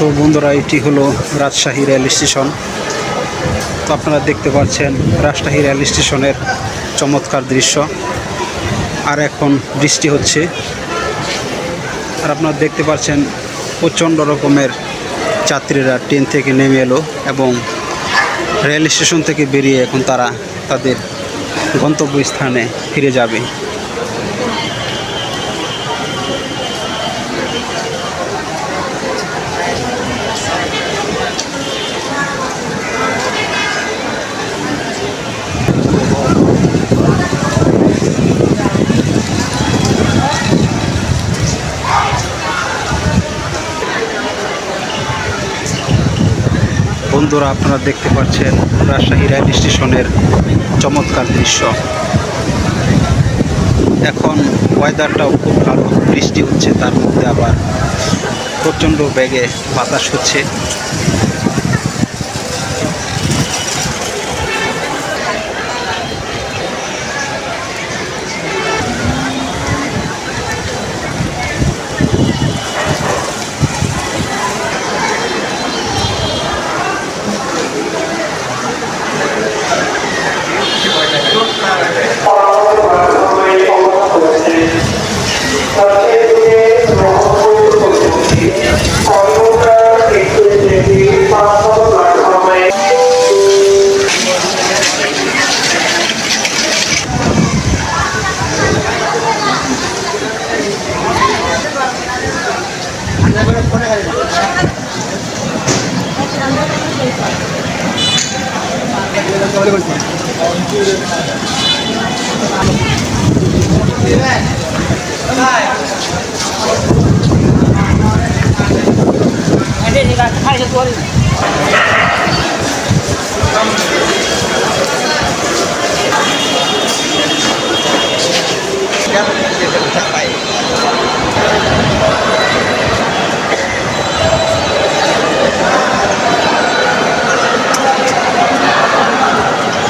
তো বন্ধুরা, এটি হলো রাজশাহী রেল স্টেশন। তো আপনারা দেখতে পাচ্ছেন রাজশাহী রেল স্টেশনের চমৎকার দৃশ্য। আর এখন বৃষ্টি হচ্ছে, আর আপনারা দেখতে পাচ্ছেন প্রচণ্ড রকমের যাত্রীরা ট্রেন থেকে নেমে এলো এবং রেল স্টেশন থেকে বেরিয়ে এখন তারা তাদের গন্তব্যস্থানে ফিরে যাবে। বন্ধুরা, আপনারা দেখতে পাচ্ছেন রাজশাহী রেল স্টেশনের চমৎকার দৃশ্য। এখন ওয়েদারটাও খুব ভালো, বৃষ্টি হচ্ছে, তার মধ্যে আবার প্রচণ্ড বেগে বাতাস হচ্ছে।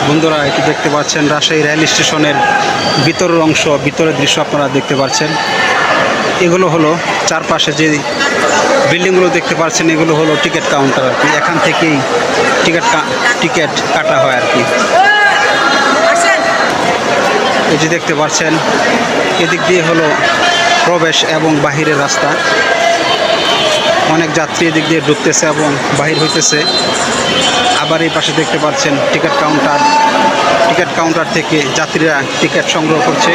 বন্ধুরা, এটি দেখতে পাচ্ছেন রাজশাহী রেল স্টেশনের ভিতরের অংশ, ভিতরের দৃশ্য আপনারা দেখতে পাচ্ছেন। এগুলো হলো চারপাশে যে বিল্ডিংগুলো দেখতে পাচ্ছেন, এগুলো হলো টিকিট কাউন্টার আর কি। এখান থেকেই টিকিট কাটা হয় আর কি। এই যে দেখতে পাচ্ছেন, এদিক দিয়ে হলো প্রবেশ এবং বাহিরের রাস্তা। অনেক যাত্রী এদিক দিয়ে ঢুকতেছে এবং বাহির হইতেছে। আবার এই পাশে দেখতে পাচ্ছেন টিকিট কাউন্টার থেকে যাত্রীরা টিকিট সংগ্রহ করছে।